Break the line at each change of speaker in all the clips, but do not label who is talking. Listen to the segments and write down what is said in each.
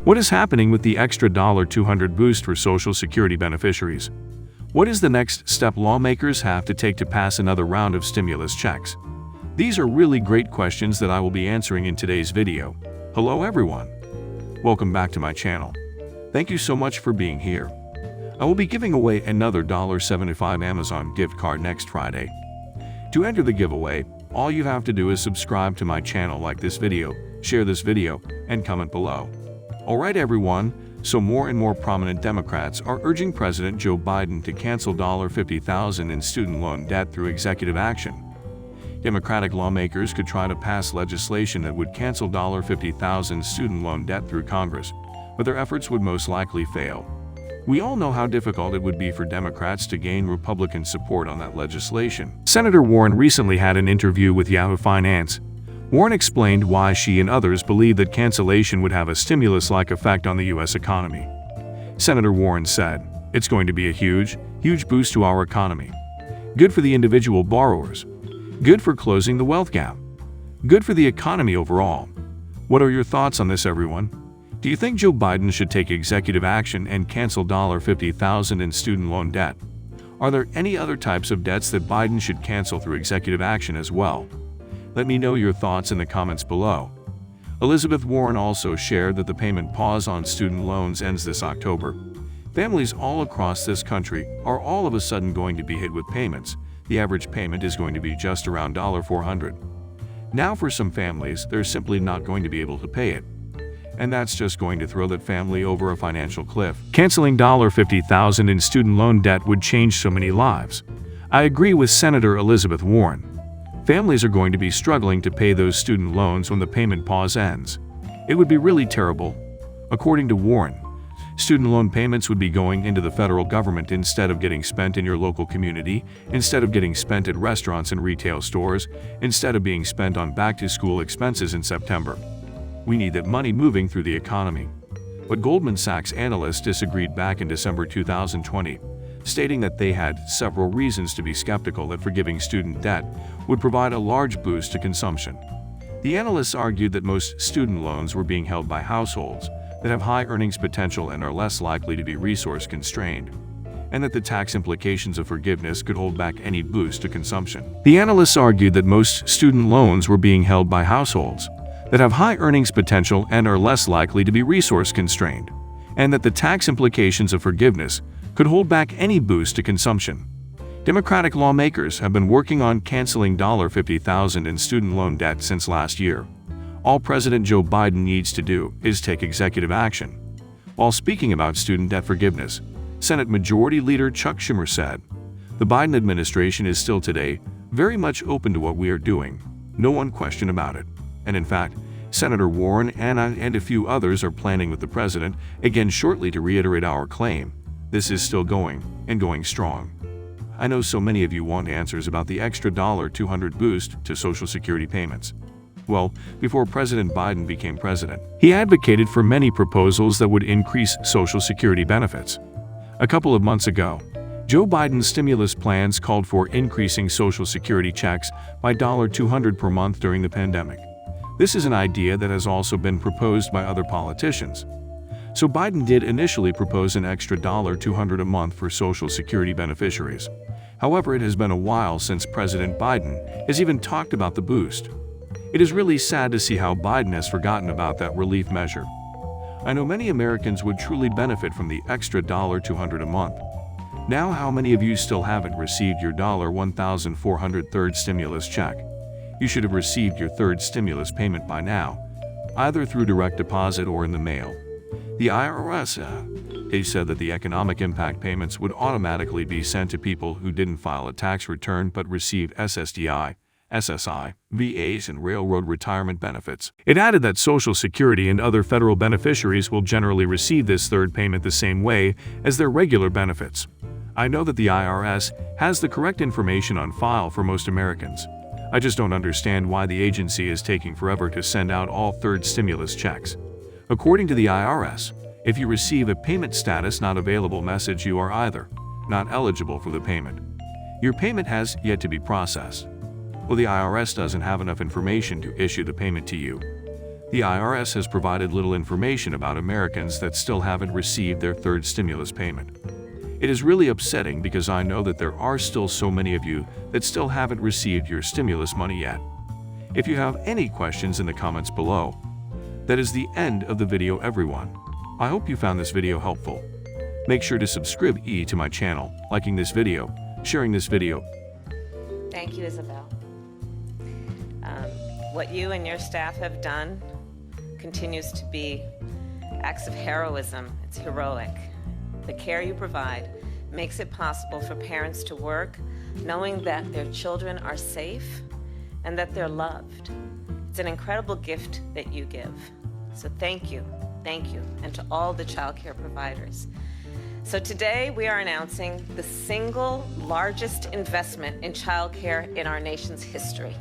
What is happening with the extra $200 boost for Social Security beneficiaries? What is the next step lawmakers have to take to pass another round of stimulus checks? These are really great questions that I will be answering in today's video. Hello everyone. Welcome back to my channel. Thank you so much for being here. I will be giving away another $75 Amazon gift card next Friday. To enter the giveaway, all you have to do is subscribe to my channel, like this video, share this video, and comment below. Alright everyone, so more and more prominent Democrats are urging President Joe Biden to cancel $50,000 in student loan debt through executive action. Democratic lawmakers could try to pass legislation that would cancel $50,000 student loan debt through Congress, but their efforts would most likely fail. We all know how difficult it would be for Democrats to gain Republican support on that legislation. Senator Warren recently had an interview with Yahoo Finance. Warren explained why she and others believe that cancellation would have a stimulus-like effect on the U.S. economy. Senator Warren said, "It's going to be a huge boost to our economy. Good for the individual borrowers. Good for closing the wealth gap. Good for the economy overall." What are your thoughts on this, everyone? Do you think Joe Biden should take executive action and cancel $50,000 in student loan debt? Are there any other types of debts that Biden should cancel through executive action as well? Let me know your thoughts in the comments below. Elizabeth Warren also shared that the payment pause on student loans ends this October. Families all across this country are all of a sudden going to be hit with payments. The average payment is going to be just around $400. Now for some families, they're simply not going to be able to pay it. And that's just going to throw that family over a financial cliff. Canceling $50,000 in student loan debt would change so many lives. I agree with Senator Elizabeth Warren. Families are going to be struggling to pay those student loans when the payment pause ends. It would be really terrible. According to Warren, student loan payments would be going into the federal government instead of getting spent in your local community, instead of getting spent at restaurants and retail stores, instead of being spent on back-to-school expenses in September. We need that money moving through the economy. But Goldman Sachs analysts disagreed back in December 2020, stating that they had several reasons to be skeptical that forgiving student debt would provide a large boost to consumption. The analysts argued that most student loans were being held by households that have high earnings potential and are less likely to be resource constrained, and that the tax implications of forgiveness could hold back any boost to consumption. The analysts argued that most student loans were being held by households that have high earnings potential and are less likely to be resource constrained, and that the tax implications of forgiveness could hold back any boost to consumption. Democratic lawmakers have been working on canceling $50,000 in student loan debt since last year. All President Joe Biden needs to do is take executive action. While speaking about student debt forgiveness, Senate Majority Leader Chuck Schumer said, "The Biden administration is still today very much open to what we are doing. No one question about it." And in fact, Senator Warren and a few others are planning with the president again shortly to reiterate our claim. This is still going, and going strong. I know so many of you want answers about the extra $200 boost to Social Security payments. Well, before President Biden became president, he advocated for many proposals that would increase Social Security benefits. A couple of months ago, Joe Biden's stimulus plans called for increasing Social Security checks by $200 per month during the pandemic. This is an idea that has also been proposed by other politicians. So Biden did initially propose an extra $200 a month for Social Security beneficiaries. However, it has been a while since President Biden has even talked about the boost. It is really sad to see how Biden has forgotten about that relief measure. I know many Americans would truly benefit from the extra $200 a month. Now, how many of you still haven't received your $1,400 third stimulus check? You should have received your third stimulus payment by now, either through direct deposit or in the mail. The IRS they said that the economic impact payments would automatically be sent to people who didn't file a tax return but received SSDI, SSI, VAs, and railroad retirement benefits. It added that Social Security and other federal beneficiaries will generally receive this third payment the same way as their regular benefits. I know that the IRS has the correct information on file for most Americans. I just don't understand why the agency is taking forever to send out all third stimulus checks. According to the IRS, if you receive a payment status not available message, you are either not eligible for the payment. Your payment has yet to be processed. Well, the IRS doesn't have enough information to issue the payment to you. The IRS has provided little information about Americans that still haven't received their third stimulus payment. It is really upsetting because I know that there are still so many of you that still haven't received your stimulus money yet. If you have any questions in the comments below. That is the end of the video, everyone. I hope you found this video helpful. Make sure to subscribe to my channel, liking this video, sharing this video.
Thank you, Isabel. What you and your staff have done continues to be acts of heroism. It's heroic. The care you provide makes it possible for parents to work knowing that their children are safe and that they're loved. It's an incredible gift that you give. So thank you, and to all the child care providers. So today we are announcing the single largest investment in child care in our nation's history.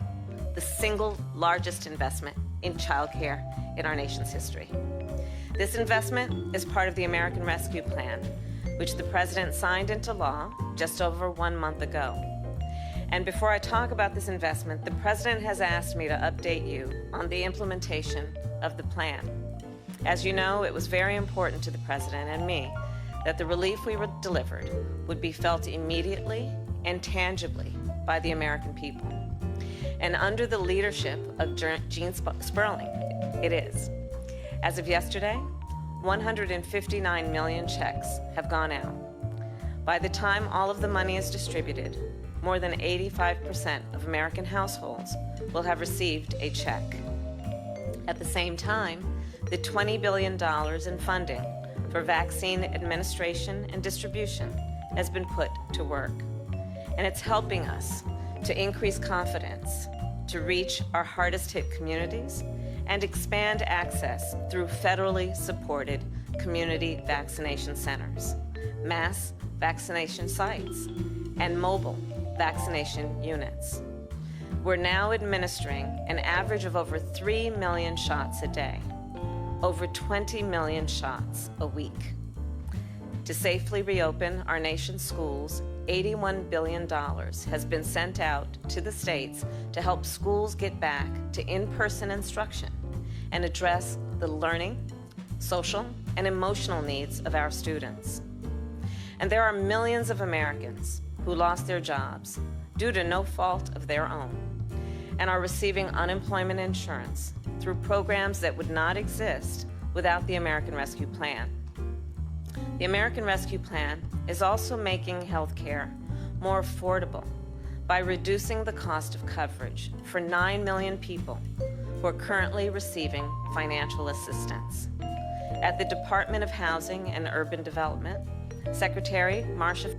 The single largest investment in child care in our nation's history. This investment is part of the American Rescue Plan, which the President signed into law just over 1 month ago. And before I talk about this investment, the President has asked me to update you on the implementation of the plan. As you know, it was very important to the President and me that the relief we delivered would be felt immediately and tangibly by the American people. And under the leadership of Gene Sperling, it is. As of yesterday, 159 million checks have gone out. By the time all of the money is distributed, more than 85% of American households will have received a check. At the same time, the $20 billion in funding for vaccine administration and distribution has been put to work. And it's helping us to increase confidence, to reach our hardest hit communities, and expand access through federally supported community vaccination centers, mass vaccination sites, and mobile vaccination units. We're now administering an average of over 3 million shots a day, over 20 million shots a week. To safely reopen our nation's schools, $81 billion has been sent out to the states to help schools get back to in-person instruction and address the learning, social, and emotional needs of our students. And there are millions of Americans who lost their jobs due to no fault of their own and are receiving unemployment insurance through programs that would not exist without the American Rescue Plan. The American Rescue Plan is also making health care more affordable by reducing the cost of coverage for 9 million people who are currently receiving financial assistance. At the Department of Housing and Urban Development, Secretary Marsha